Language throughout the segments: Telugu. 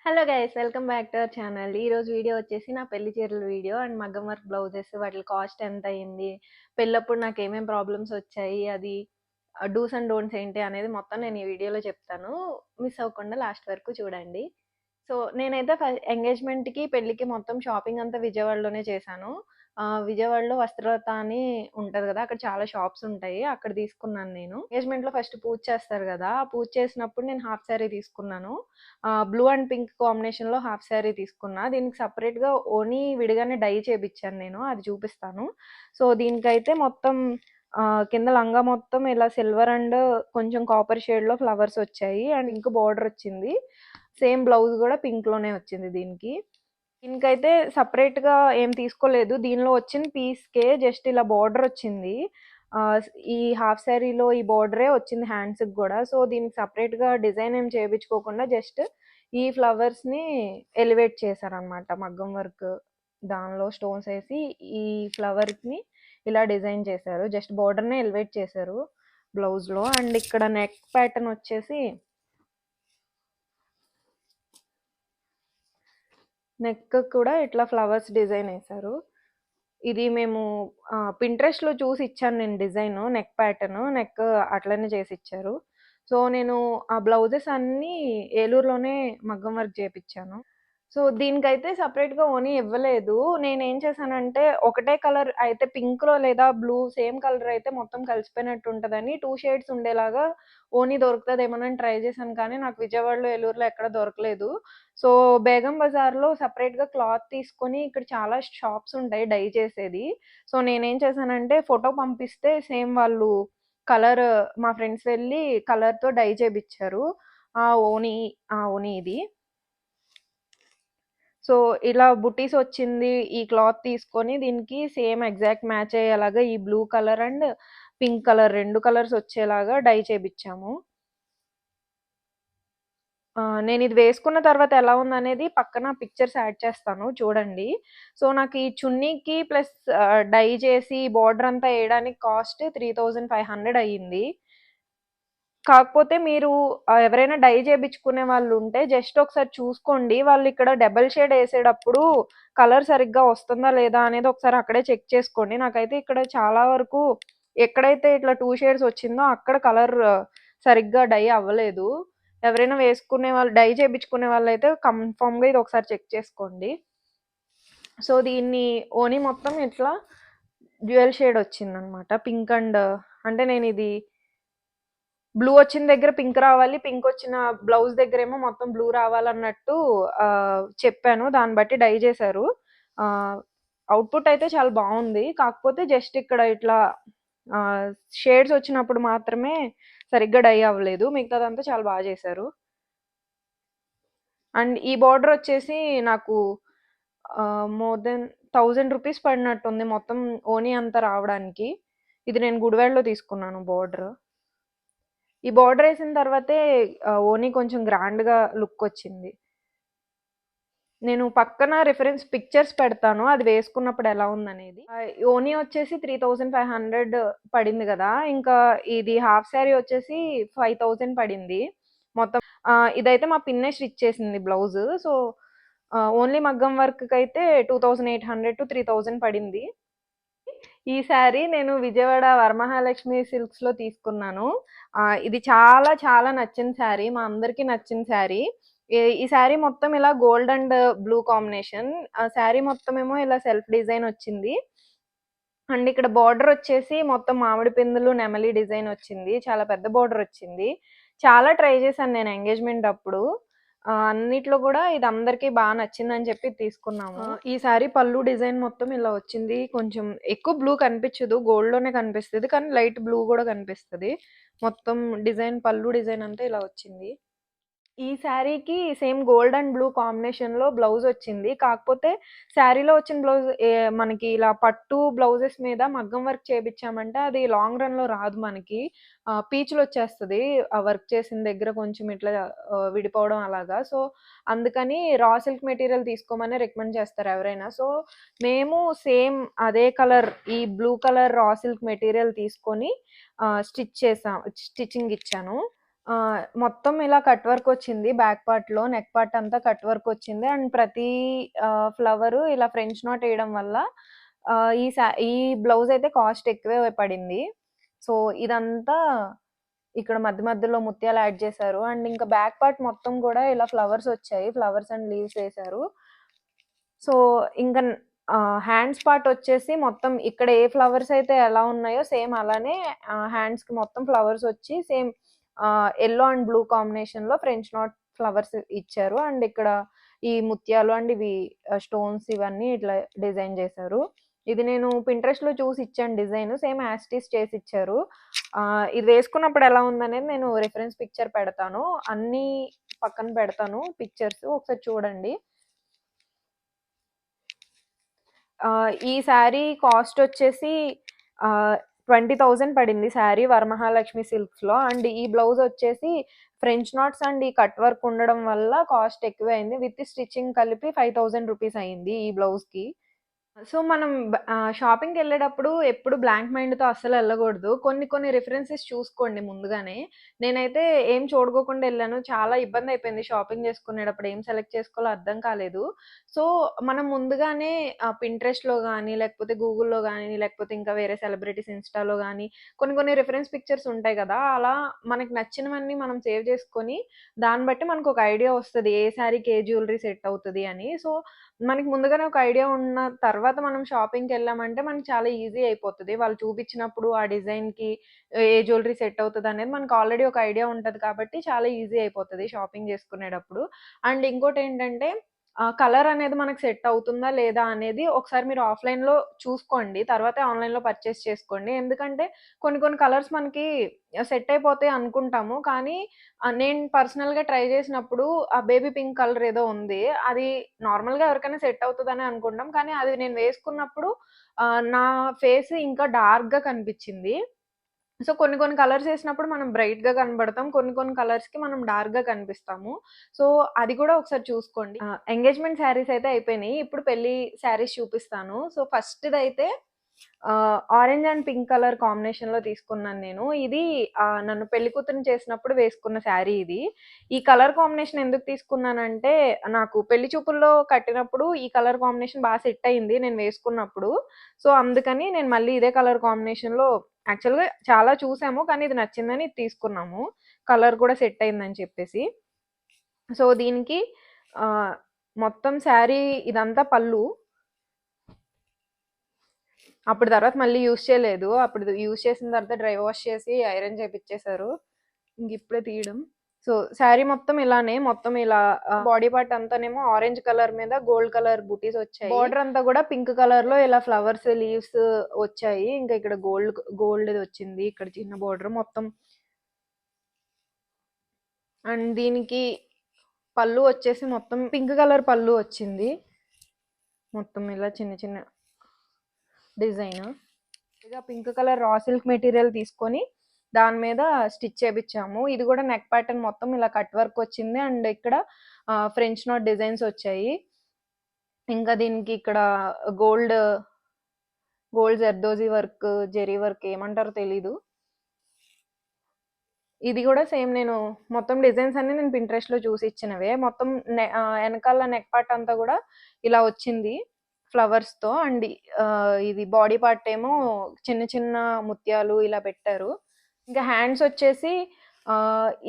Hello guys, welcome back to our channel. ఈరోజు వీడియో వచ్చేసి నా పెళ్లి చీరల వీడియో అండ్ మగ్గం వర్క్ బ్లౌజెస్ వాటి కాస్ట్ ఎంత అయింది, పెళ్ళప్పుడు నాకు ఏమేమి ప్రాబ్లమ్స్ వచ్చాయి, అది డూస్ అండ్ డోంట్స్ ఏంటి అనేది మొత్తం నేను ఈ వీడియోలో చెప్తాను. మిస్ అవ్వకుండా లాస్ట్ వరకు చూడండి. సో నేనైతే ఎంగేజ్మెంట్కి పెళ్ళికి మొత్తం షాపింగ్ అంతా విజయవాడలోనే చేశాను. విజయవాడలో వస్త్రలత అని ఉంటది కదా, అక్కడ చాలా షాప్స్ ఉంటాయి. అక్కడ తీసుకున్నాను నేను. ఎంగేజ్మెంట్లో ఫస్ట్ పూజ చేస్తారు కదా, ఆ పూజ చేసినప్పుడు నేను హాఫ్ శారీ తీసుకున్నాను. బ్లూ అండ్ పింక్ కాంబినేషన్లో హాఫ్ శారీ తీసుకున్నా. దీనికి సపరేట్గా ఓనీ విడిగానే డై చేపించాను నేను, అది చూపిస్తాను. సో దీనికైతే మొత్తం కింద లంగా మొత్తం ఇలా సిల్వర్ అండ్ కొంచెం కాపర్ షేడ్లో ఫ్లవర్స్ వచ్చాయి అండ్ పింక్ బార్డర్ వచ్చింది. సేమ్ బ్లౌజ్ కూడా పింక్లోనే వచ్చింది దీనికి. దీనికైతే సపరేట్గా ఏం తీసుకోలేదు. దీనిలో వచ్చిన పీస్కే జస్ట్ ఇలా బార్డర్ వచ్చింది. ఈ హాఫ్ శారీలో ఈ బార్డరే వచ్చింది హ్యాండ్స్కి కూడా. సో దీనికి సపరేట్గా డిజైన్ ఏం చేయించుకోకుండా జస్ట్ ఈ ఫ్లవర్స్ని ఎలివేట్ చేశారనమాట. మగ్గం వర్క్ దానిలో స్టోన్స్ వేసి ఈ ఫ్లవర్స్ని ఇలా డిజైన్ చేశారు. జస్ట్ బార్డర్నే ఎలివేట్ చేశారు బ్లౌజ్లో. అండ్ ఇక్కడ నెక్ ప్యాటర్న్ వచ్చేసి నెక్ కూడా ఇట్లా ఫ్లవర్స్ డిజైన్ వేశారు. ఇది మేము పింట్రెస్ట్లో చూసి ఇచ్చాను నేను డిజైన్. నెక్ ప్యాటర్న్ నెక్ అట్లనే చేసి ఇచ్చారు. సో నేను ఆ బ్లౌజెస్ అన్నీ ఏలూరులోనే మగ్గం వర్క్ చేపించాను. సో దీనికైతే సపరేట్గా ఓనీ ఇవ్వలేదు. నేనేం చేశానంటే ఒకటే కలర్ అయితే పింక్లో లేదా బ్లూ సేమ్ కలర్ అయితే మొత్తం కలిసిపోయినట్టు ఉంటుందని 2 షేడ్స్ ఉండేలాగా ఓనీ దొరుకుతుందేమోనని ట్రై చేశాను. కానీ నాకు విజయవాడలో ఏలూరులో ఎక్కడ దొరకలేదు. సో బేగం బజార్లో సపరేట్గా క్లాత్ తీసుకొని ఇక్కడ చాలా షాప్స్ ఉంటాయి డై చేసేది. సో నేనేం చేశానంటే ఫోటో పంపిస్తే సేమ్ వాళ్ళు కలర్ మా ఫ్రెండ్స్ వెళ్ళి కలర్తో డై చేపించారు. ఆ ఓనీ ఇది. సో ఇలా బుటీస్ వచ్చింది. ఈ క్లాత్ తీసుకొని దీనికి సేమ్ ఎగ్జాక్ట్ మ్యాచ్ అయ్యేలాగా ఈ blue colour and pink colour 2 colours వచ్చేలాగా డై చేపించాము. నేను ఇది వేసుకున్న తర్వాత ఎలా ఉందనేది పక్కన పిక్చర్స్ యాడ్ చేస్తాను చూడండి. సో నాకు ఈ చున్నీకి ప్లస్ డై చేసి బార్డర్ అంతా వేయడానికి కాస్ట్ 3500 అయ్యింది. కాకపోతే మీరు ఎవరైనా డై చేపించుకునే వాళ్ళు ఉంటే జస్ట్ ఒకసారి చూసుకోండి. వాళ్ళు ఇక్కడ డబుల్ షేడ్ వేసేటప్పుడు కలర్ సరిగ్గా వస్తుందా లేదా అనేది ఒకసారి అక్కడే చెక్ చేసుకోండి. నాకైతే ఇక్కడ చాలా వరకు ఎక్కడైతే ఇట్లా 2 షేడ్స్ వచ్చిందో అక్కడ కలర్ సరిగ్గా డై అవ్వలేదు. ఎవరైనా వేసుకునే వాళ్ళు డై చేపించుకునే వాళ్ళైతే కన్ఫామ్గా ఇది ఒకసారి చెక్ చేసుకోండి. సో దీన్ని ఓనీ మొత్తం ఇట్లా డ్యూయల్ షేడ్ వచ్చిందనమాట. పింక్ అండ్ అంటే నేను ఇది బ్లూ వచ్చిన దగ్గర పింక్ రావాలి, పింక్ వచ్చిన బ్లౌజ్ దగ్గర ఏమో మొత్తం బ్లూ రావాలన్నట్టు చెప్పాను. దాన్ని బట్టి డై చేశారు. అవుట్పుట్ అయితే చాలా బాగుంది. కాకపోతే జస్ట్ ఇక్కడ ఇట్లా షేడ్స్ వచ్చినప్పుడు మాత్రమే సరిగ్గా డై అవ్వలేదు. మిగతాదంతా చాలా బాగా చేశారు. అండ్ ఈ బార్డర్ వచ్చేసి నాకు మోర్ దెన్ 1000 రూపీస్ పడినట్టుంది మొత్తం ఓనీ అంతా రావడానికి. ఇది నేను గుడివాడలో తీసుకున్నాను బార్డర్. ఈ బార్డర్ వేసిన తర్వాతే ఓనీ కొంచెం గ్రాండ్గా లుక్ వచ్చింది. నేను పక్కన రిఫరెన్స్ పిక్చర్స్ పెడతాను అది వేసుకున్నప్పుడు ఎలా ఉందనేది. ఓనీ వచ్చేసి 3500 పడింది కదా, ఇంకా ఇది హాఫ్ శారీ వచ్చేసి 5000 పడింది మొత్తం. ఇదైతే మా పిన్నే స్టిచ్ చేసింది బ్లౌజ్. సో ఓన్లీ మగ్గం వర్క్కి అయితే 2800 to 3000 పడింది. ఈ శారీ నేను విజయవాడ వరమహాలక్ష్మి సిల్క్స్లో తీసుకున్నాను. ఇది చాలా చాలా నచ్చిన శారీ, మా అందరికీ నచ్చిన శారీ. ఈ శారీ మొత్తం ఇలా gold and blue combination. Sari మొత్తం ఏమో ఇలా సెల్ఫ్ డిజైన్ వచ్చింది. అండ్ ఇక్కడ బార్డర్ వచ్చేసి మొత్తం మామిడి పిందులు నెమలి డిజైన్ వచ్చింది. చాలా పెద్ద బార్డర్ వచ్చింది. చాలా ట్రై చేశాను నేను ఎంగేజ్మెంట్ అప్పుడు. అన్నిట్లో కూడా ఇది అందరికీ బాగా నచ్చిందని చెప్పి తీసుకున్నాము. ఈ సారీ పళ్ళు డిజైన్ మొత్తం ఇలా వచ్చింది. కొంచెం ఎక్కువ బ్లూ కనిపించదు, గోల్డ్లోనే కనిపిస్తుంది, కానీ లైట్ బ్లూ కూడా కనిపిస్తుంది. మొత్తం డిజైన్ పళ్ళు డిజైన్ అంతా ఇలా వచ్చింది. ఈ శారీకి సేమ్ గోల్డ్ అండ్ బ్లూ కాంబినేషన్లో బ్లౌజ్ వచ్చింది. కాకపోతే శారీలో వచ్చిన బ్లౌజ్ మనకి ఇలా పట్టు బ్లౌజెస్ మీద మగ్గం వర్క్ చేయించామంటే అది లాంగ్ రన్లో రాదు మనకి. పీచులు వచ్చేస్తుంది ఆ వర్క్ చేసిన దగ్గర కొంచెం ఇట్లా విడిపోవడం అలాగా. సో అందుకని రా సిల్క్ మెటీరియల్ తీసుకోమని రికమెండ్ చేస్తారు ఎవరైనా. సో మేము సేమ్ అదే కలర్ ఈ blue colour raw silk material తీసుకొని స్టిచ్చింగ్ ఇచ్చాను. మొత్తం ఇలా కట్ వర్క్ వచ్చింది. బ్యాక్ పార్ట్‌లో, నెక్ పార్ట్ అంతా కట్ వర్క్ వచ్చింది. అండ్ ప్రతి ఫ్లవరు ఇలా ఫ్రెంచ్ నాట్ ఎయడం వల్ల ఈ బ్లౌజ్ అయితే కాస్ట్ ఎక్కువే పడింది. సో, ఇదంతా ఇక్కడ మధ్య మధ్యలో ముత్యాలు యాడ్ చేశారు. అండ్ ఇంకా బ్యాక్ పార్ట్ మొత్తం కూడా ఇలా ఫ్లవర్స్ వచ్చాయి. ఫ్లవర్స్ అండ్ లీవ్స్ వేశారు. సో, ఇంక హ్యాండ్స్ పార్ట్ వచ్చేసి మొత్తం ఇక్కడ ఏ ఫ్లవర్స్ అయితే ఎలా ఉన్నాయో సేమ్ అలానే హ్యాండ్స్‌కి మొత్తం ఫ్లవర్స్ వచ్చి సేమ్ యెల్లో అండ్ బ్లూ కాంబినేషన్‌లో ఫ్రెంచ్ నాట్ ఫ్లవర్స్ ఇచ్చారు. అండ్ ఇక్కడ ఈ ముత్యాలు అండ్ ఇవి స్టోన్స్ ఇవన్నీ ఇట్లా డిజైన్ చేశారు. ఇది నేను పింట్రెస్ట్‌లో చూసి ఇచ్చాను design. Same as it is చేసి ఇచ్చారు. ఇది వేసుకున్నప్పుడు ఎలా ఉందనేది నేను రిఫరెన్స్ పిక్చర్ పెడతాను. అన్నీ పక్కన పెడతాను పిక్చర్స్. ఒకసారి చూడండి. ఈ శారీ కాస్ట్ వచ్చేసి 20,000 పడింది శారీ వరమహాలక్ష్మి సిల్క్స్‌లో. అండ్ ఈ బ్లౌజ్ వచ్చేసి ఫ్రెంచ్ నాట్స్ అండ్ ఈ కట్ వర్క్ ఉండడం వల్ల కాస్ట్ ఎక్కువే అయింది. విత్ స్టిచ్చింగ్ కలిపి 5,000 రూపీస్ అయింది ఈ బ్లౌజ్‌కి. సో, మనం షాపింగ్‌కెళ్ళేటప్పుడు ఎప్పుడు బ్లాంక్ మైండ్‌తో అస్సలెళ్ళకూడదు. కొన్ని కొన్ని రిఫరెన్సెస్ చూసుకోండి ముందుగానే. నేనైతే ఏం చూడకోకుండా ఎళ్ళాను. చాలా ఇబ్బందయిపోయింది షాపింగ్ చేసుకునేటప్పుడు. ఏం సెలెక్ట్ చేసుకోవాలో అర్థం కాలేదు. సో, మనం ముందుగానే పింట్రెస్ట్‌లో గానీ, లేకపోతే గూగుల్‌లో గానీ, లేకపోతే ఇంకా వేరే సెలబ్రిటీస్ ఇన్‌స్టాలో గానీ, కొన్ని కొన్ని రిఫరెన్స్ పిక్చర్స్ ఉంటాయి గదా! అలా మనకి నచ్చినవన్నీ మనం సేవ్ చేసుకొని, దాన్ని బట్టి మనకొక ఐడియా వస్తది. ఏ శారీకి ఏ జ్యువెలరీ సెట్ అవుతది అని. సో, మనకి ముందుగానే ఒక ఐడియా ఉన్న తర్వాత మనం షాపింగ్‌కెళ్ళామంటే మనకి చాలా ఈజీ అయిపోతది. వాళ్ళు చూపించినప్పుడు ఆ డిజైన్‌కి ఏ జ్యువెలరీ సెట్ అవుతదనేది మనకు ఆల్రెడీ ఒక ఐడియా ఉంటది కాబట్టి చాలా ఈజీ అయిపోతది షాపింగ్ చేసుకునేటప్పుడు. అండ్ ఇంకోటేంటంటే కలర్ అనేది మనకు సెట్ అవుతుందా లేదా అనేది ఒకసారి మీరు ఆఫ్‌లైన్‌లో చూసుకోండి. తర్వాతే ఆన్‌లైన్‌లో పర్చేస్ చేసుకోండి. ఎందుకంటే కొన్ని కొన్ని కలర్స్ మనకి సెట్ అయిపోతాయి అనుకుంటాము. కానీ నేను పర్సనల్‌గా ట్రై చేసినప్పుడు ఆ బేబీ పింక్ కలర్ ఏదో ఉంది. అది నార్మల్‌గా ఎవరికైనా సెట్ అవుతదనే అనుకుంటాం. కానీ అది నేను వేసుకున్నప్పుడు నా ఫేస్ ఇంకా డార్క్‌గా కనిపిచ్చింది. సో, కొన్ని కొన్ని కలర్స్ ఏసినప్పుడు మనం బ్రైట్‌గా కనబడతాం. కొన్ని కొన్ని కలర్స్‌కి మనం డార్క్‌గా కనిపిస్తాము. సో, అది కూడా ఒకసారి చూసుకోండి. ఎంగేజ్‌మెంట్ శారీస్ అయితే అయిపోయినాయి. ఇప్పుడు పెళ్లి శారీస్ చూపిస్తాను. సో, ఫస్ట్‌దయితే ఆరెంజ్ అండ్ పింక్ కలర్ కాంబినేషన్‌లో తీసుకున్నాను నేను. ఇది నన్ను పెళ్లి కూతురిని చేసినప్పుడు వేసుకున్న శారీ ఇది. ఈ కలర్ కాంబినేషన్ ఎందుకు తీసుకున్నానంటే, నాకు పెళ్లి చూపుల్లో కట్టినప్పుడు ఈ కలర్ కాంబినేషన్ బా సెట్ అయింది నేను వేసుకున్నప్పుడు. సో, అందుకని నేను మళ్ళీ ఇదే కలర్ కాంబినేషన్‌లో యాక్చువల్‌గా చాలా చూసాము. కానీ ఇది నచ్చిందని ఇది తీసుకున్నాము. కలర్ కూడా సెట్ అయిందని చెప్పేసి. సో, దీనికి ఆహ్, మొత్తం శారీ ఇదంతా పళ్ళు. అప్పుడు తర్వాత మళ్ళీ యూజ్ చేయలేదు. అప్పుడు యూజ్ చేసిన తర్వాత డ్రై వాష్ చేసి ఐరన్ చేపిచ్చేశారు. ఇంకిప్పుడే తీయడం. సో, శారీ మొత్తం ఇలానే మొత్తం ఇలా బాడీ పార్ట్ అంతానేమో ఆరెంజ్ కలర్ మీద గోల్డ్ కలర్ బూటీస్ వచ్చాయి. బోర్డర్ అంతా కూడా పింక్ కలర్‌లో ఇలా ఫ్లవర్స్, లీవ్స్ వచ్చాయి. ఇంకా ఇక్కడ గోల్డ్‌ది వచ్చింది. ఇక్కడ చిన్న బోర్డర్ మొత్తం. అండ్ దీనికి పళ్ళు వచ్చేసి మొత్తం పింక్ కలర్ పళ్ళు వచ్చింది. మొత్తం ఇలా చిన్న చిన్న డిజైన్. ఇక pink colour raw silk material తీసుకొని దాని మీద స్టిచ్ చేపిచ్చాము. ఇది కూడా నెక్ ప్యాటర్న్ మొత్తం ఇలా కట్ వర్క్ వచ్చింది. అండ్ ఇక్కడ ఫ్రెంచ్ నాట్ డిజైన్స్ వచ్చాయి. ఇంకా దీనికి ఇక్కడ గోల్డ్ గోల్డ్ జర్దోజీ వర్క్, జెరీ వర్క్ ఏమంటారో తెలీదు. ఇది కూడా సేమ్ నేను మొత్తం డిజైన్స్ అన్ని నేను పింట్రెస్ట్‌లో చూసి ఇచ్చినవే. మొత్తం ఎనకాల నెక్ పార్ట్ అంతా కూడా ఇలా వచ్చింది ఫ్లవర్స్‌తో. అండ్ ఇది బాడీ పార్ట్ ఏమో చిన్న చిన్న ముత్యాలు ఇలా పెట్టారు. ఇంకా హ్యాండ్స్ వచ్చేసి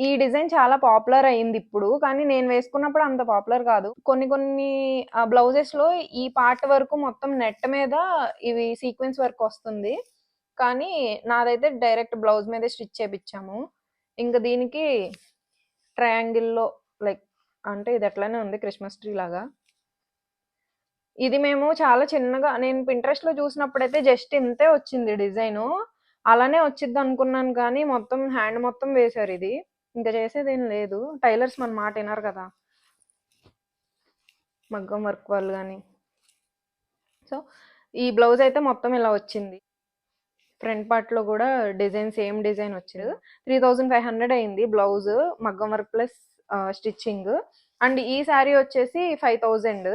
ఈ డిజైన్ చాలా పాపులర్ అయింది ఇప్పుడు. కానీ నేను వేసుకున్నప్పుడు అంత పాపులర్ కాదు. కొన్ని కొన్ని బ్లౌజెస్‌లో ఈ పార్ట్ వరకు మొత్తం నెట్ మీద ఇవి సీక్వెన్స్ వర్క్ వస్తుంది. కానీ నాదైతే డైరెక్ట్ బ్లౌజ్ మీదే స్టిచ్ చేపిచ్చాము. ఇంక దీనికి ట్రయాంగిల్‌లో లైక్ అంటే ఇది అట్లనే ఉంది క్రిస్మస్ ట్రీ లాగా. ఇది మేము చాలా చిన్నగా నేను పింట్రెస్ట్‌లో చూసినప్పుడైతే జస్ట్ ఇంతే వచ్చింది డిజైను. అలానే వచ్చిద్దనుకున్నాను కానీ మొత్తం హ్యాండ్ మొత్తం వేశారిది. ఇంక చేసేదేం లేదు. టైలర్స్ మన మాట ఇనరు కదా! మగ్గం వర్క్ వాళ్ళు గాని. సో, ఈ బ్లౌజ్ అయితే మొత్తం ఇలా వచ్చింది. ఫ్రంట్ పార్ట్‌లో కూడా డిజైన్ సేమ్ డిజైన్ వచ్చింది. 3,500 అయింది బ్లౌజ్ మగ్గం వర్క్ ప్లస్ స్టిచ్చింగ్. అండ్ ఈ శారీ వచ్చేసి 5,000.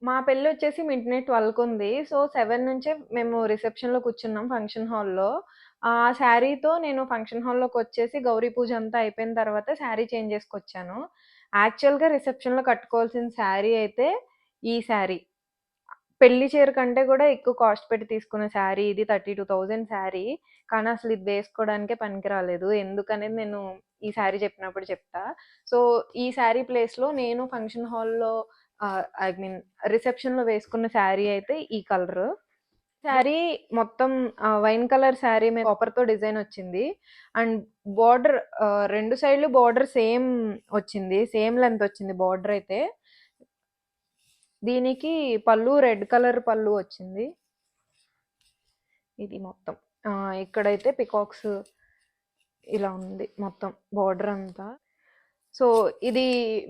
మా పెళ్లి వచ్చేసి మిడ్ నైట్ 12కి ఉంది. సో, 7 నుంచే మేము రిసెప్షన్‌లో కూర్చున్నాం ఫంక్షన్ హాల్‌లో. ఆ శారీతో నేను ఫంక్షన్ హాల్‌లోకొచ్చేసి గౌరీ పూజ అంతా అయిపోయిన తర్వాత శారీ చేంజ్ చేసుకొచ్చాను. యాక్చువల్‌గా రిసెప్షన్‌లో కట్టుకోవాల్సిన శారీ అయితే ఈ శారీ. పెళ్లి చీర కంటే కూడా ఎక్కువ కాస్ట్ పెట్టి తీసుకున్న శారీ ఇది. 32,000 శారీ. కానీ అసలు ఇది వేసుకోవడానికే పనికి రాలేదు. ఎందుకనేది నేను ఈ శారీ చెప్పినప్పుడు చెప్తా. సో, ఈ శారీ ప్లేస్‌లో నేను ఫంక్షన్ హాల్‌లో ఐ మీన్ రిసెప్షన్‌లో వేసుకున్న శారీ అయితే ఈ కలరు. శారీ మొత్తం వైన్ కలర్ శారీ మీద కాపర్‌తో డిజైన్ వచ్చింది. అండ్ బోర్డర్ 2 సైడ్‌లు బోర్డర్ సేమ్ వచ్చింది. సేమ్ లెంత్ వచ్చింది బోర్డర్ అయితే. దీనికి పళ్ళు రెడ్ కలర్ పళ్ళు వచ్చింది. ఇది మొత్తం. ఇక్కడైతే పికాక్స్ ఇలా ఉంది మొత్తం బోర్డర్ అంతా. సో, ఇది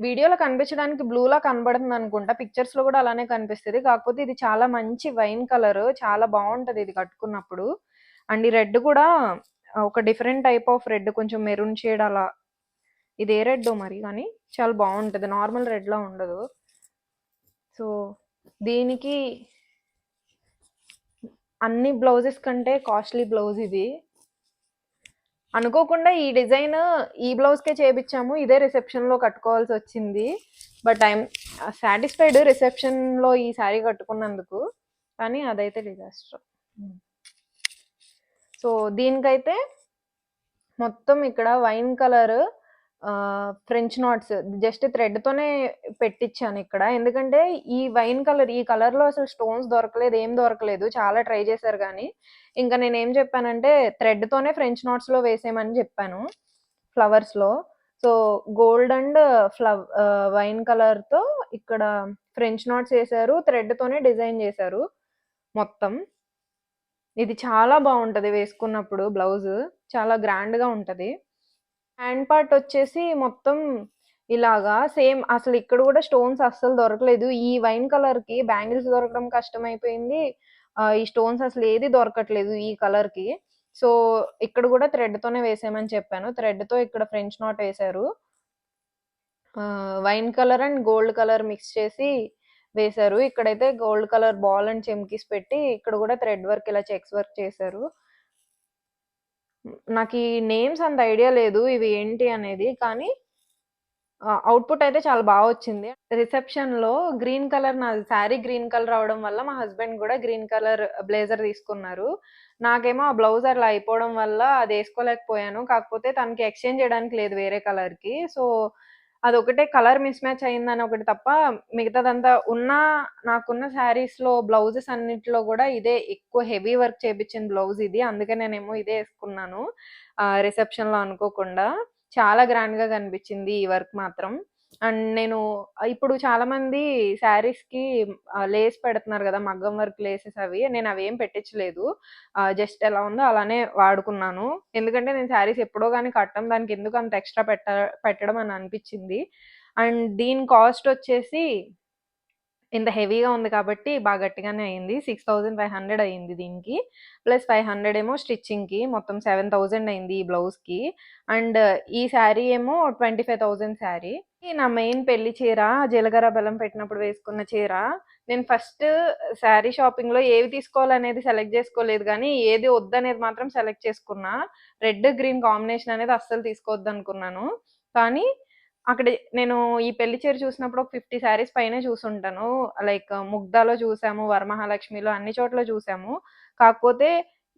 వీడియోలో కనిపించడానికి బ్లూలా కనబడుతుందనుకుంటా. పిక్చర్స్‌లో గూడా అలానే కనిపిస్తది. కాకపోతే ఇది చాలా మంచి వైన్ కలరు. చాలా బావుంటది ఇది కట్టుకున్నప్పుడు. అండ్ ఈ రెడ్ కూడా ఒక డిఫరెంట్ టైప్ ఆఫ్ రెడ్ కొంచెం మెరూన్ షేడ్ అలా. ఇది ఏ రెడ్డో మరి గానీ చాలా బావుంటది. నార్మల్ రెడ్‌లా ఉండదు. సో, దీనికి అన్ని బ్లౌజెస్ కంటే కాస్ట్‌లీ బ్లౌజ్ ఇది. అనుకోకుండా ఈ డిజైన్ ఈ బ్లౌజ్‌కే చేపిచ్చాము. ఇదే రిసెప్షన్‌లో కట్టుకోవాల్సొచ్చింది. బట్ ఐయామ్ సాటిస్ఫైడ్ రిసెప్షన్‌లో ఈ శారీ కట్టుకున్నందుకు. కానీ అదైతే డిజాస్టర్. సో, దీనికైతే మొత్తం ఇక్కడ wine colour French knots just థ్రెడ్‌తోనే పెట్టిచ్చాను ఇక్కడ. ఎందుకంటే ఈ వైన్ కలర్ ఈ కలర్‌లో అసలు స్టోన్స్ దొరకలేదు. ఏం దొరకలేదు. చాలా ట్రై చేశారు గానీ, ఇంకా నేనేం చెప్పానంటే థ్రెడ్‌తోనే ఫ్రెంచ్ నాట్స్‌లో వేసేయమని చెప్పాను. ఫ్లవర్స్‌లో. సో, గోల్డ్ అండ్ వైన్ కలర్‌తో ఇక్కడ ఫ్రెంచ్ నాట్స్ ఏసారు. థ్రెడ్‌తోనే డిజైన్ చేశారు మొత్తం. ఇది చాలా బావుంటది వేసుకున్నప్పుడు బ్లౌజు. చాలా గ్రాండ్‌గా ఉంటది. హ్యాండ్ పార్ట్ వచ్చేసి మొత్తం ఇలాగా సేమ్ అసలు ఇక్కడ కూడా స్టోన్స్ అస్సలు దొరకలేదు. ఈ వైన్ కలర్‌కి బ్యాంగిల్స్ దొరకడం కష్టమైపోయింది. ఈ స్టోన్స్ అసలు ఏది దొరకట్లేదు ఈ కలర్‌కి. సో, ఇక్కడ కూడా థ్రెడ్‌తోనే వేసేయమని చెప్పాను. థ్రెడ్‌తో ఇక్కడ ఫ్రెంచ్ నాట్ ఏసారు. Wine colour and gold colour mix చేసి వేశారు. ఇక్కడైతే గోల్డ్ కలర్ బాల్ అండ్ చెమ్కీస్ పెట్టి ఇక్కడ కూడా థ్రెడ్ వర్క్ ఇలా చెక్స్ వర్క్ చేశారు. నాకీ నేమ్స్ అంత ఐడియా లేదు. ఇవి ఏంటి అనేది. కానీ అవుట్‌పుట్ అయితే చాలా బా వచ్చింది. రిసెప్షన్‌లో గ్రీన్ కలర్ నాది శారీ గ్రీన్ కలర్ అవ్వడం వల్ల మా హస్బెండ్ గూడా గ్రీన్ కలర్ బ్లేజర్ తీసుకున్నారు. నాకేమో ఆ బ్లౌజ్ అలా అయిపోవడం వల్ల అదేసుకోలేకపోయాను. కాకపోతే తనకి ఎక్స్‌చేంజ్ చేయడానికి లేదు వేరే కలర్‌కి. సో, అదొకటే కలర్ మిస్ మ్యాచ్ అయిందని ఒకటి తప్ప మిగతాదంతా నాకున్న శారీస్‌లో బ్లౌజెస్ అన్నిట్లో గూడా ఇదే ఎక్కువ హెవీ వర్క్ చేపిచ్చిన బ్లౌజ్ ఇది. అందుకే నేనేమో ఇదే యేసుకున్నాను. రిసెప్షన్‌లో అనుకోకుండా. చాలా గ్రాండ్‌గా కనిపించింది ఈ వర్క్ మాత్రం. అండ్ నేను ఇప్పుడు చాలామంది శారీస్‌కి లేస్ పెడుతున్నారు గదా! మగ్గం వర్క్ లేసెస్ అవి. నేను అవేం పెట్టించలేదు. జస్ట్ ఎలా ఉందో అలానే వాడుకున్నాను. ఎందుకంటే నేను శారీస్ ఎప్పుడో గాని కట్టను. దానికెందుకు అంత ఎక్స్‌ట్రా పెట్టడం అని అనిపించింది. అండ్ దీని కాస్ట్ వచ్చేసి ఇంత హెవీగా ఉంది కాబట్టి బాగా గట్టిగానే అయింది. 6,500 అయింది దీనికి. ప్లస్ 500 ఏమో స్టిచ్చింగ్‌కి. మొత్తం 7,000 అయింది ఈ బ్లౌజ్‌కి. అండ్ ఈ శారీ ఏమో 25,000 శారీ. నా మెయిన్ పెళ్లి చీర, జీలకర్ర బెల్లం పెట్టినప్పుడు వేసుకున్న చీర. నేను ఫస్ట్ శారీ షాపింగ్‌లో ఏవి తీసుకోవాలనేది సెలెక్ట్ చేసుకోలేదు గానీ, ఏది వద్దనేది మాత్రం సెలెక్ట్ చేసుకున్నా. రెడ్, గ్రీన్ కాంబినేషన్ అనేది అస్సలు తీసుకోవద్దనుకున్నాను. కానీ అక్కడ నేను ఈ పెళ్లి చీర చూసినప్పుడు ఒక 50 శారీస్ పైనే చూసుంటాను. లైక్ ముగ్ధాలో చూసాము, వరమహాలక్ష్మిలో అన్ని చోట్ల చూసాము. కాకపోతే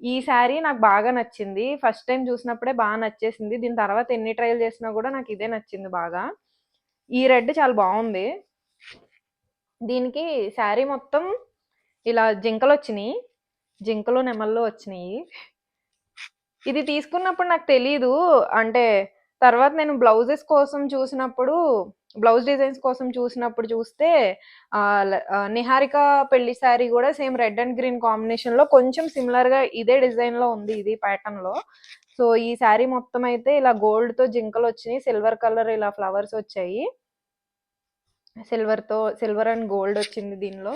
ఈ శారీ నాకు బాగా నచ్చింది. ఫస్ట్ టైమ్ చూసినప్పుడే నచ్చేసింది. దీని తర్వాత ఎన్ని ట్రైల్ చేసినా గూడా నాకు ఇదే నచ్చింది బాగా. ఈ రెడ్ చాలా బావుంది. దీనికి శారీ మొత్తం ఇలా జింకలొచ్చినియి. జింకలు, నెమళ్ళు వచ్చినియి. ఇది తీసుకున్నప్పుడు నాకు తెలీదు. అంటే తర్వాత నేను బ్లౌజ్ డిజైన్స్ కోసం చూసినప్పుడు చూస్తే 'నిహారిక' పెళ్లి శారీ గూడా సేమ్ రెడ్ అండ్ గ్రీన్ కాంబినేషన్‌లో కొంచెం సిమిలర్‌గా ఇదే డిజైన్‌లో ఉంది. ఇది ప్యాటర్న్‌లో. సో, ఈ శారీ మొత్తం అయితే ఇలా గోల్డ్‌తో జింకలొచ్చినియి. సిల్వర్ కలర్ ఇలా ఫ్లవర్స్ వచ్చాయి. సిల్వర్ అండ్ గోల్డ్ వచ్చింది దీనిలో.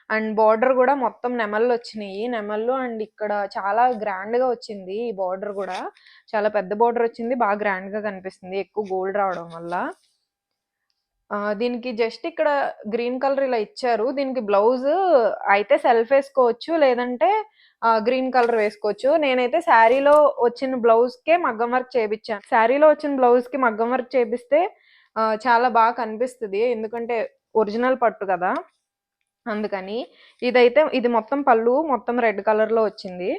అండ్ బార్డర్ గూడా మొత్తం నెమళ్ళొచ్చినియి. నెమళ్ళు అండ్ ఇక్కడ చాలా గ్రాండ్‌గా వచ్చింది ఈ బార్డర్ గూడా. చాలా పెద్ద బార్డర్ వచ్చింది. బాగా గ్రాండ్‌గా కనిపిస్తుంది. ఎక్కువ గోల్డ్ రావడం వల్ల. దీనికి జస్ట్ ఇక్కడ గ్రీన్ కలర్ ఇలా ఇచ్చారు. దీనికి బ్లౌజ్ అయితే సెల్ఫ్ ఏసుకోవచ్చు. లేదంటే గ్రీన్ కలర్ వేసుకోవచ్చు. నేనైతే శారీలో వచ్చిన బ్లౌజ్కే మగ్గం వర్క్ చేయించాను. శారీలో వచ్చిన బ్లౌజ్కి మగ్గం వర్క్ చేపిస్తే చాలా బాగా కనిపిస్తుంది, ఎందుకంటే ఒరిజినల్ పట్టు కదా, అందుకని. ఇది మొత్తం పళ్ళు మొత్తం రెడ్ కలర్లో వచ్చింది.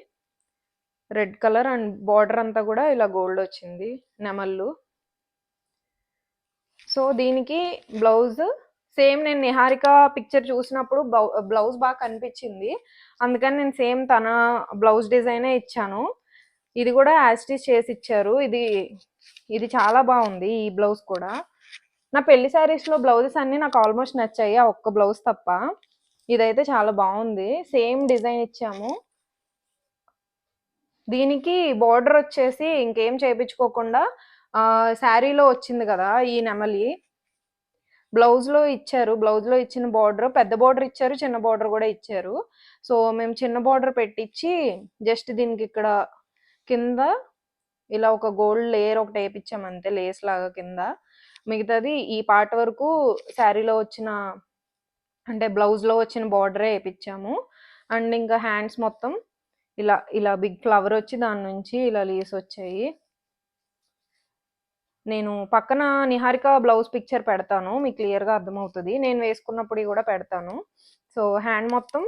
రెడ్ కలర్ అండ్ బార్డర్ అంతా కూడా ఇలా గోల్డ్ వచ్చింది, నెమళ్ళు. సో దీనికి బ్లౌజ్ సేమ్ నేను నిహారిక పిక్చర్ చూసినప్పుడు బ్లౌజ్ బాగా కనిపించింది, అందుకని నేను సేమ్ తన బ్లౌజ్ డిజైనే ఇచ్చాను. ఇది కూడా యాస్టిచ్ చేసి ఇచ్చారు. ఇది చాలా బాగుంది ఈ బ్లౌజ్ కూడా. నా పెళ్లి శారీస్లో బ్లౌజెస్ అన్నీ నాకు ఆల్మోస్ట్ నచ్చాయి, ఆ ఒక్క బ్లౌజ్ తప్ప. ఇదైతే చాలా బాగుంది, సేమ్ డిజైన్ ఇచ్చాము. దీనికి బార్డర్ వచ్చేసి ఇంకేం చేయించుకోకుండా శారీలో వచ్చింది కదా ఈ నెమలి, బ్లౌజ్లో ఇచ్చారు. బ్లౌజ్లో ఇచ్చిన బార్డర్ పెద్ద బార్డర్ ఇచ్చారు, చిన్న బార్డర్ కూడా ఇచ్చారు. సో మేము చిన్న బార్డర్ పెట్టించి జస్ట్ దీనికి ఇక్కడ కింద ఇలా ఒక గోల్డ్ లేయర్ ఒకటి వేయించాము అంతే, లేస్ లాగా కింద. మిగతాది ఈ పార్ట్ వరకు శారీలో వచ్చిన అంటే బ్లౌజ్లో వచ్చిన బార్డరే వేయించాము. అండ్ ఇంకా హ్యాండ్స్ మొత్తం ఇలా ఇలా బిగ్ ఫ్లవర్ వచ్చి దాని నుంచి ఇలా లీవ్స్ వచ్చాయి. నేను పక్కన నిహారిక బ్లౌజ్ పిక్చర్ పెడతాను, మీకు క్లియర్గా అర్థమవుతుంది. నేను వేసుకున్నప్పుడు కూడా పెడతాను. సో హ్యాండ్ మొత్తం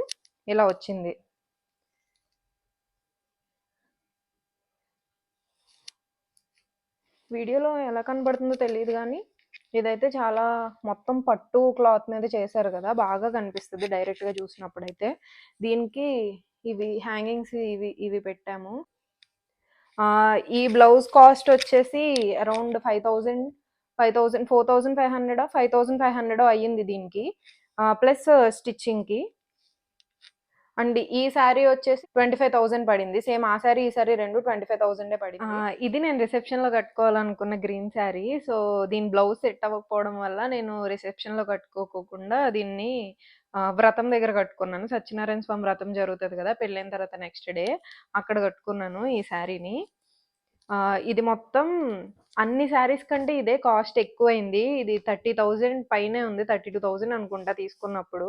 ఇలా వచ్చింది. వీడియోలో ఎలా కనబడుతుందో తెలియదు కానీ ఇదైతే చాలా మొత్తం పట్టు క్లాత్ మీద చేశారు కదా, బాగా కనిపిస్తుంది డైరెక్ట్గా చూసినప్పుడైతే. దీనికి ఇవి హ్యాంగింగ్స్ ఇవి పెట్టాము. ఈ బ్లౌజ్ కాస్ట్ వచ్చేసి అరౌండ్ 5,000 4,500 5,500 అయ్యింది దీనికి, ప్లస్ స్టిచ్చింగ్కి. అండ్ ఈ శారీ వచ్చేసి 25,000 పడింది. సేమ్ ఆ శారీ ఈ శారీ రెండు 25,000 పడింది. ఇది నేను రిసెప్షన్లో కట్టుకోవాలనుకున్న గ్రీన్ శారీ. సో దీని బ్లౌజ్ సెట్ అవ్వకపోవడం వల్ల నేను రిసెప్షన్లో కట్టుకోకుండా దీన్ని వ్రతం దగ్గర కట్టుకున్నాను. సత్యనారాయణ స్వామి వ్రతం జరుగుతుంది కదా పెళ్ళైన తర్వాత నెక్స్ట్ డే, అక్కడ కట్టుకున్నాను ఈ శారీని. ఇది మొత్తం అన్ని శారీస్ కంటే ఇదే కాస్ట్ ఎక్కువైంది. ఇది 30,000 పైనే ఉంది, 32,000 అనుకుంటా తీసుకున్నప్పుడు.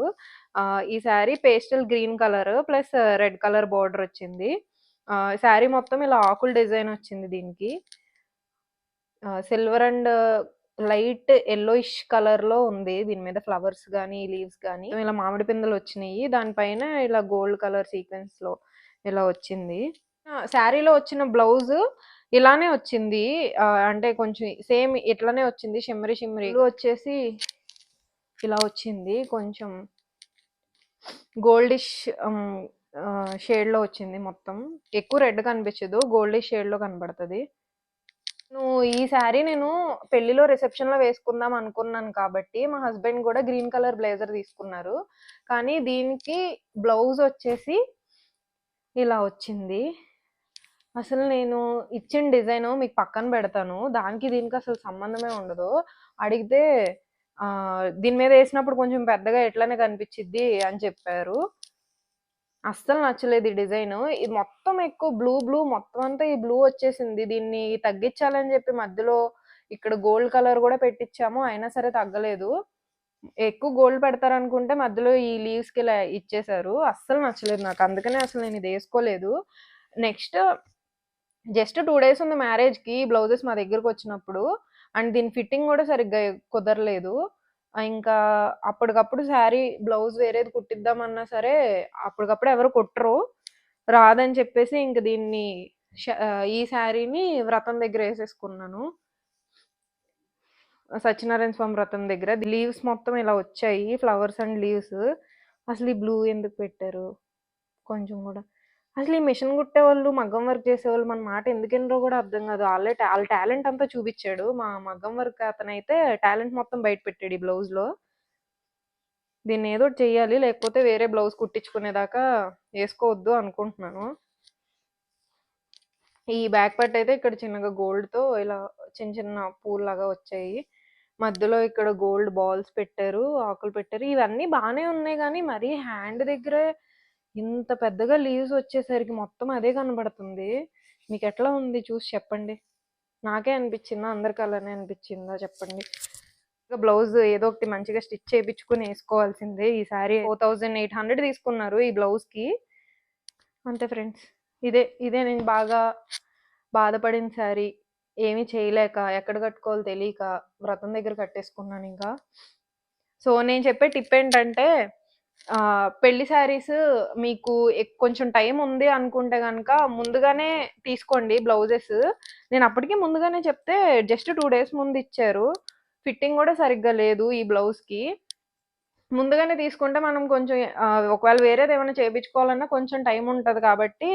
ఈ sari pastel green colour plus red colour border వచ్చింది. శారీ మొత్తం ఇలా ఆకుల డిజైన్ వచ్చింది దీనికి. సిల్వర్ అండ్ లైట్ ఎల్లోయిష్ కలర్లో ఉంది దీని మీద, ఫ్లవర్స్ కానీ లీవ్స్ కానీ ఇలా మామిడి పిందెలు వచ్చినాయి. దానిపైన ఇలా గోల్డ్ కలర్ సీక్వెన్స్లో ఇలా వచ్చింది. శారీలో వచ్చిన బ్లౌజ్ ఇలానే వచ్చింది, అంటే కొంచెం సేమ్ ఇట్లానే వచ్చింది, షిమ్మరీ వచ్చేసి ఇలా వచ్చింది, కొంచెం గోల్డిష్ షేడ్లో వచ్చింది. మొత్తం ఎక్కువ రెడ్ కనిపించదు, గోల్డిష్ షేడ్లో కనబడుతుంది. ఈ శారీ నేను పెళ్లిలో రిసెప్షన్లో వేసుకుందాం అనుకున్నాను కాబట్టి మా హస్బెండ్ కూడా గ్రీన్ కలర్ బ్లేజర్ తీసుకున్నారు. కానీ దీనికి బ్లౌజ్ వచ్చేసి ఇలా వచ్చింది. అసలు నేను ఇచ్చిన డిజైన్ మీకు పక్కన పెడతాను, దానికి దీనికి అసలు సంబంధమే ఉండదు. అడిగితే దీని మీద వేసినప్పుడు కొంచెం పెద్దగా ఎట్లానే కనిపించిద్ది అని చెప్పారు. అస్సలు నచ్చలేదు ఈ డిజైన్. ఇది మొత్తం ఎక్కువ బ్లూ మొత్తం అంతా ఈ బ్లూ వచ్చేసింది. దీన్ని తగ్గించాలని చెప్పి మధ్యలో ఇక్కడ గోల్డ్ కలర్ కూడా పెట్టించాము, అయినా సరే తగ్గలేదు. ఎక్కువ గోల్డ్ పెడతారనుకుంటే మధ్యలో ఈ లీవ్స్కి ఇలా ఇచ్చేసారు. అస్సలు నచ్చలేదు నాకు, అందుకనే అసలు నేను ఇది వేసుకోలేదు. నెక్స్ట్ జస్ట్ 2 days ఉంది మ్యారేజ్కి బ్లౌజెస్ మా దగ్గరకు వచ్చినప్పుడు, అండ్ దీని ఫిట్టింగ్ కూడా సరిగ్గా కుదరలేదు. ఇంకా అప్పటికప్పుడు శారీ బ్లౌజ్ వేరేది కుట్టిద్దామన్నా సరే అప్పటికప్పుడు ఎవరు కుట్టరు, రాదని చెప్పేసి ఇంక దీన్ని ఈ శారీని వ్రతం దగ్గర వేసేసుకున్నాను, సత్యనారాయణ స్వామి వ్రతం దగ్గర. లీవ్స్ మొత్తం ఇలా వచ్చాయి, ఫ్లవర్స్ అండ్ లీవ్స్. అసలు ఈ బ్లూ ఎందుకు పెట్టారు కొంచెం కూడా. అసలు ఈ మిషన్ కుట్టేవాళ్ళు మగ్గం వర్క్ చేసేవాళ్ళు మన మాట ఎందుకు వినరో కూడా అర్థం కాదు. వాళ్ళ టాలెంట్ అంతా చూపించాడు మా మగ్గం వర్క్ అతనైతే, టాలెంట్ మొత్తం బయట పెట్టాడు ఈ బ్లౌజ్లో. దీన్ని ఏదో చెయ్యాలి, లేకపోతే వేరే బ్లౌజ్ కుట్టించుకునేదాకా వేసుకోవద్దు అనుకుంటున్నాను. ఈ బ్యాక్ పార్ట్ అయితే ఇక్కడ చిన్నగా గోల్డ్తో ఇలా చిన్న చిన్న పూల్లాగా వచ్చాయి. మధ్యలో ఇక్కడ గోల్డ్ బాల్స్ పెట్టారు, ఆకులు పెట్టారు. ఇవన్నీ బాగానే ఉన్నాయి కానీ మరీ హ్యాండ్ దగ్గర ఇంత పెద్దగా లీవ్స్ వచ్చేసరికి మొత్తం అదే కనబడుతుంది. మీకు ఎట్లా ఉంది చూసి చెప్పండి. నాకే అనిపించిందా, అందరికి అలానే అనిపించిందా చెప్పండి. బ్లౌజ్ ఏదో ఒకటి మంచిగా స్టిచ్ చేయించుకుని వేసుకోవాల్సిందే. ఈ సారీ 4,800 తీసుకున్నారు ఈ బ్లౌజ్కి. అంతే ఫ్రెండ్స్. ఇదే నేను బాగా బాధపడిన శారీ. ఏమీ చేయలేక, ఎక్కడ కట్టుకోవాలో తెలియక వ్రతం దగ్గర కట్టేసుకున్నానింకా. సో, నేను చెప్పే టిప్ ఏంటంటే పెళ్లి శారీస్ మీకు కొంచెం టైం ఉంది అనుకుంటే గనక ముందుగానే తీసుకోండి బ్లౌజెస్. నేను అప్పటికి ముందుగానే చెప్తే జస్ట్ 2 డేస్ ముందు ఇచ్చారు. ఫిట్టింగ్ కూడా సరిగ్గా లేదు ఈ బ్లౌజ్‌కి. ముందుగానే తీసుకుంటే మనం కొంచెం ఒకవేళ వేరేదేమైనా చేపించుకోవాలన్నా కొంచెం టైం ఉంటది కాబట్టి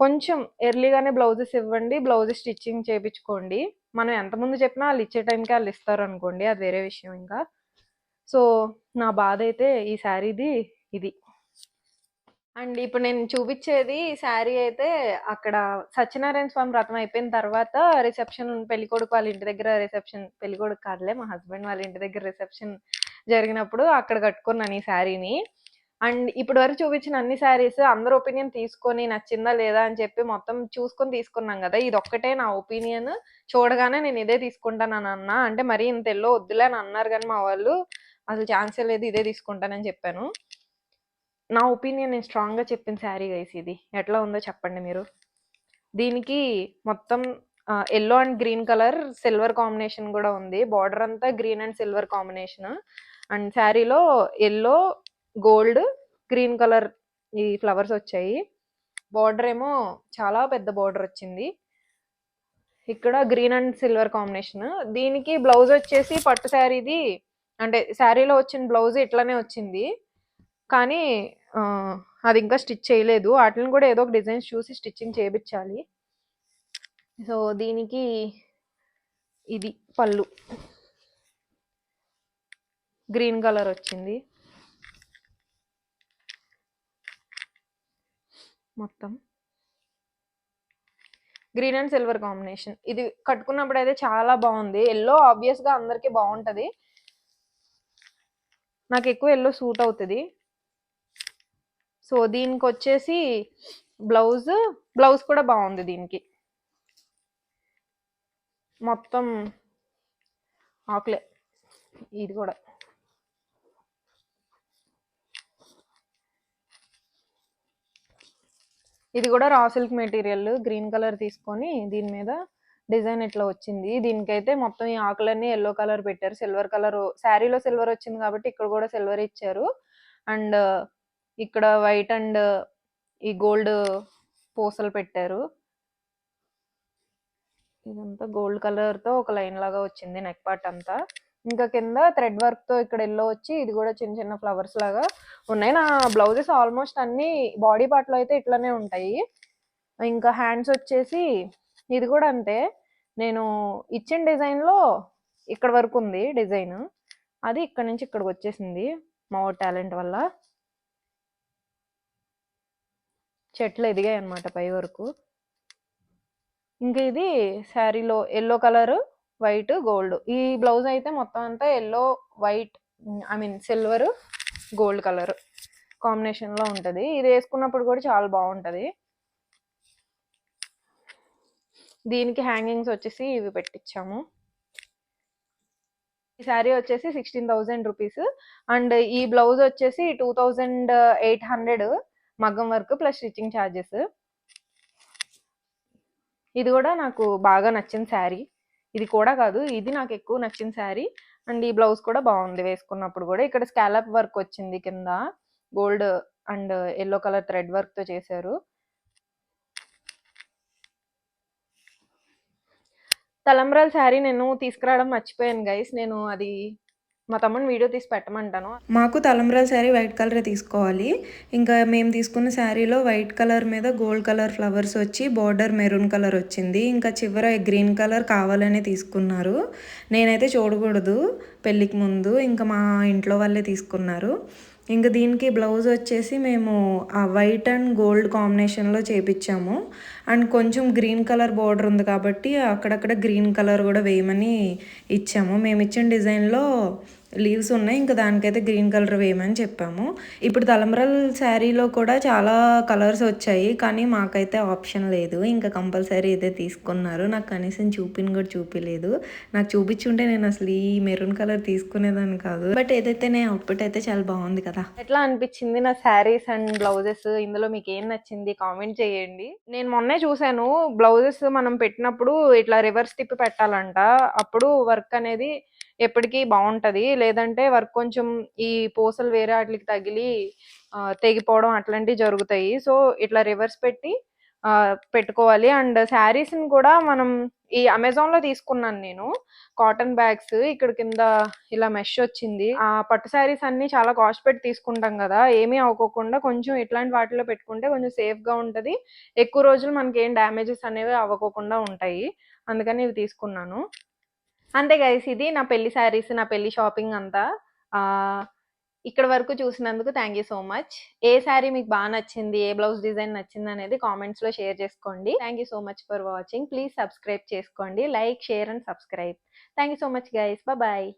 కొంచెం ఎర్లీగానే బ్లౌజెస్ ఇవ్వండి. బ్లౌజ్ స్టిచ్చింగ్ చేపించుకోండి. మనం ఎంత ముందు చెప్పినా ఆళ్ళు ఇచ్చే టైంకే ఆళ్ళు ఇస్తారనుకోండి. అది వేరే విషయం ఇంకా. సో, నా బాధైతే ఈ శారీది ఇది. అండ్ ఇప్పుడు నేను చూపిచ్చేది శారీ అయితే అక్కడ సత్యనారాయణ స్వామి వ్రతం అయిపోయిన తర్వాత రిసెప్షన్ పెళ్ళికొడుకు వాళ్ళ ఇంటి దగ్గర రిసెప్షన్ పెళ్ళికొడుకు కాదులే మా హస్బెండ్ వాళ్ళ ఇంటి దగ్గర రిసెప్షన్ జరిగినప్పుడు అక్కడ కట్టుకున్నాను ఈ శారీని. అండ్ ఇప్పటి వరకు చూపించిన అన్ని శారీస్ అందరు ఒపీనియన్ తీసుకొని నచ్చిందా లేదా అని చెప్పి మొత్తం చూసుకొని తీసుకున్నాం కదా. ఇది ఒక్కటే నా ఒపీనియన్. చూడగానే నేను ఇదే తీసుకుంటానని అన్నా. అంటే మరీ ఇంత ఎల్లో వద్దులే అని అన్నారు కానీ మా వాళ్ళు అసలు ఛాన్సే లేదు ఇదే తీసుకుంటానని చెప్పాను. నా ఒపీనియన్ నేను స్ట్రాంగ్‌గా చెప్పిన శారీ గైస్ ఇది. ఎట్లా ఉందో చెప్పండి మీరు. దీనికి మొత్తం yellow and green colour silver combination గూడా ఉంది. బార్డర్ అంతా green and silver combination. And శారీలో యెల్లో, గోల్డ్, గ్రీన్ కలర్ ఈ ఫ్లవర్స్ వచ్చాయి. బార్డర్ ఏమో చాలా పెద్ద బార్డర్ వచ్చింది. ఇక్కడ గ్రీన్ అండ్ సిల్వర్ కాంబినేషన్. దీనికి బ్లౌజ్ వచ్చేసి పట్టు శారీది అంటే శారీలో వచ్చిన బ్లౌజ్ ఇట్లానే వచ్చింది. కానీ అది ఇంకా స్టిచ్ చేయలేదు. వాటిని కూడా ఏదో ఒక డిజైన్స్ చూసి స్టిచ్చింగ్ చేపించాలి. సో, దీనికి ఇది పళ్ళు. గ్రీన్ కలర్ వచ్చింది మొత్తం. Green and silver combination. ఇది కట్టుకున్నప్పుడు అయితే చాలా బాగుంది. యెల్లో ఆబ్వియస్‌గా అందరికీ బాగుంటది. నాకు ఎక్కువ యెల్లో సూట్ అవుతది. సో, దీనికొచ్చేసి బ్లౌజ్ కూడా బాగుంది దీనికి. మొత్తం ఆకులే ఇది కూడా. ఇది కూడా raw silk material green colour తీసుకొని దీని మీద డిజైన్ ఇట్లా వచ్చింది. దీనికైతే మొత్తం ఈ ఆకులన్నీ యెల్లో కలర్ పెట్టారు. సిల్వర్ కలర్ శారీలో సిల్వర్ వచ్చింది కాబట్టి ఇక్కడ కూడా సిల్వర్ ఇచ్చారు. అండ్ ఇక్కడ వైట్ అండ్ ఈ గోల్డ్ పూసలు పెట్టారు. ఇదంతా గోల్డ్ కలర్తో ఒక లైన్ లాగా వచ్చింది నెక్ పార్ట్ అంతా. ఇంకా కింద థ్రెడ్ వర్క్తో ఇక్కడ ఎల్లో వచ్చి ఇది కూడా చిన్న చిన్న ఫ్లవర్స్ లాగా ఉన్నాయి. నా బ్లౌజెస్ ఆల్మోస్ట్ అన్ని బాడీ పార్ట్లో అయితే ఇట్లానే ఉంటాయి. ఇంకా హ్యాండ్స్ వచ్చేసి ఇది కూడా అంతే. నేను ఇచ్చిన డిజైన్లో ఇక్కడ వరకు ఉంది డిజైన్. అది ఇక్కడ నుంచి ఇక్కడికి వచ్చేసింది మా టాలెంట్ వల్ల. చెట్లు ఎదిగాయి అన్నమాట పై వరకు. ఇంకా ఇది శారీలో ఎల్లో కలర్, వైట్, గోల్డ్. ఈ బ్లౌజ్ అయితే మొత్తం అంతా yellow, white silver, gold colour కాంబినేషన్లో ఉంటుంది. ఇది వేసుకున్నప్పుడు కూడా చాలా బాగుంటుంది. దీనికి హ్యాంగింగ్స్ వచ్చేసి ఇవి పెట్టించాము. ఈ శారీ వచ్చేసి 16,000 రూపీస్. అండ్ ఈ బ్లౌజ్ వచ్చేసి 2,800 మగ్గం వర్క్ ప్లస్ స్టిచ్చింగ్ ఛార్జెస్. ఇది కూడా నాకు బాగా నచ్చిన శారీ. ఇది కూడా కాదు, ఇది నాకు ఎక్కువ నచ్చిన శారీ. అండ్ ఈ బ్లౌజ్ కూడా బాగుంది వేసుకున్నప్పుడు కూడా. ఇక్కడ స్కాలప్ వర్క్ వచ్చింది కింద gold and yellow colour thread వర్క్తో చేశారు. తలంబ్రాల శారీ నేను తీసుకురావడం మర్చిపోయాను గైస్. నేను అది మా తమ్ముని వీడియో తీసి పెట్టమంటాను. మాకు తలంబ్రాల శారీ వైట్ కలరే తీసుకోవాలి. ఇంకా మేము తీసుకున్న శారీలో వైట్ కలర్ మీద గోల్డ్ కలర్ ఫ్లవర్స్ వచ్చి బార్డర్ మెరూన్ కలర్ వచ్చింది. ఇంకా చివర గ్రీన్ కలర్ కావాలని తీసుకున్నారు. నేనైతే చూడకూడదు పెళ్ళికి ముందు, ఇంకా మా ఇంట్లో వాళ్ళే తీసుకున్నారు. ఇంకా దీనికి బ్లౌజ్ వచ్చేసి మేము ఆ వైట్ అండ్ గోల్డ్ కాంబినేషన్లో చేపించాము. అండ్ కొంచెం గ్రీన్ కలర్ బార్డర్ ఉంది కాబట్టి అక్కడక్కడ గ్రీన్ కలర్ కూడా వేయమని ఇచ్చాము. మేము ఇచ్చిన డిజైన్లో లీవ్స్ ఉన్నాయి, ఇంకా దానికైతే గ్రీన్ కలర్ వేయమని చెప్పాము. ఇప్పుడు తలంబ్రాల శారీలో కూడా చాలా కలర్స్ వచ్చాయి, కానీ మాకైతే ఆప్షన్ లేదు, ఇంకా కంపల్సరీ ఇదే తీసుకున్నారు. నాకు కనీసం కూడా చూపించలేదు. నాకు చూపించుంటే నేను అసలు ఈ మెరూన్ కలర్ తీసుకునేదాన్ని కాదు. బట్ ఏదైతే నేను అవుట్ఫిట్ అయితే చాలా బాగుంది కదా. ఎట్లా అనిపించింది నా శారీస్ అండ్ బ్లౌజెస్? ఇందులో మీకు ఏం నచ్చింది కామెంట్ చేయండి. నేను మొన్నే చూసాను, బ్లౌజెస్ మనం పెట్టినప్పుడు ఇట్లా రివర్స్ తిప్పి పెట్టాలంట, అప్పుడు వర్క్ అనేది ఎప్పటికీ బాగుంటది. లేదంటే వర్క్ కొంచెం ఈ పూసలు వేరే వాటికి తగిలి తెగిపోవడం అట్లాంటివి జరుగుతాయి. సో ఇట్లా రివర్స్ పెట్టి పెట్టుకోవాలి. అండ్ శారీస్ని కూడా మనం ఈ అమెజాన్లో తీసుకున్నాను నేను, కాటన్ బ్యాగ్స్. ఇక్కడ కింద ఇలా మెష్ వచ్చింది. ఆ పట్టు శారీస్ అన్ని చాలా కాస్ట్ పెట్టి తీసుకుంటాం కదా, ఏమీ అవ్వకోకుండా కొంచెం ఇట్లాంటి వాటిలో పెట్టుకుంటే కొంచెం సేఫ్గా ఉంటుంది. ఎక్కువ రోజులు మనకి ఏం డ్యామేజెస్ అనేవి అవ్వకోకుండా ఉంటాయి. అందుకని ఇవి తీసుకున్నాను. అంతే గైస్, ఇది నా పెళ్లి శారీస్, నా పెళ్లి షాపింగ్ అంతా. ఇక్కడ వరకు చూసినందుకు థ్యాంక్ యూ సో మచ్. ఏ శారీ మీకు బాగా నచ్చింది, ఏ బ్లౌజ్ డిజైన్ నచ్చింది అనేది కామెంట్స్లో షేర్ చేసుకోండి. Thank you so much for watching. Please subscribe చేసుకోండి. Like, share and subscribe. Thank you so much guys. Bye.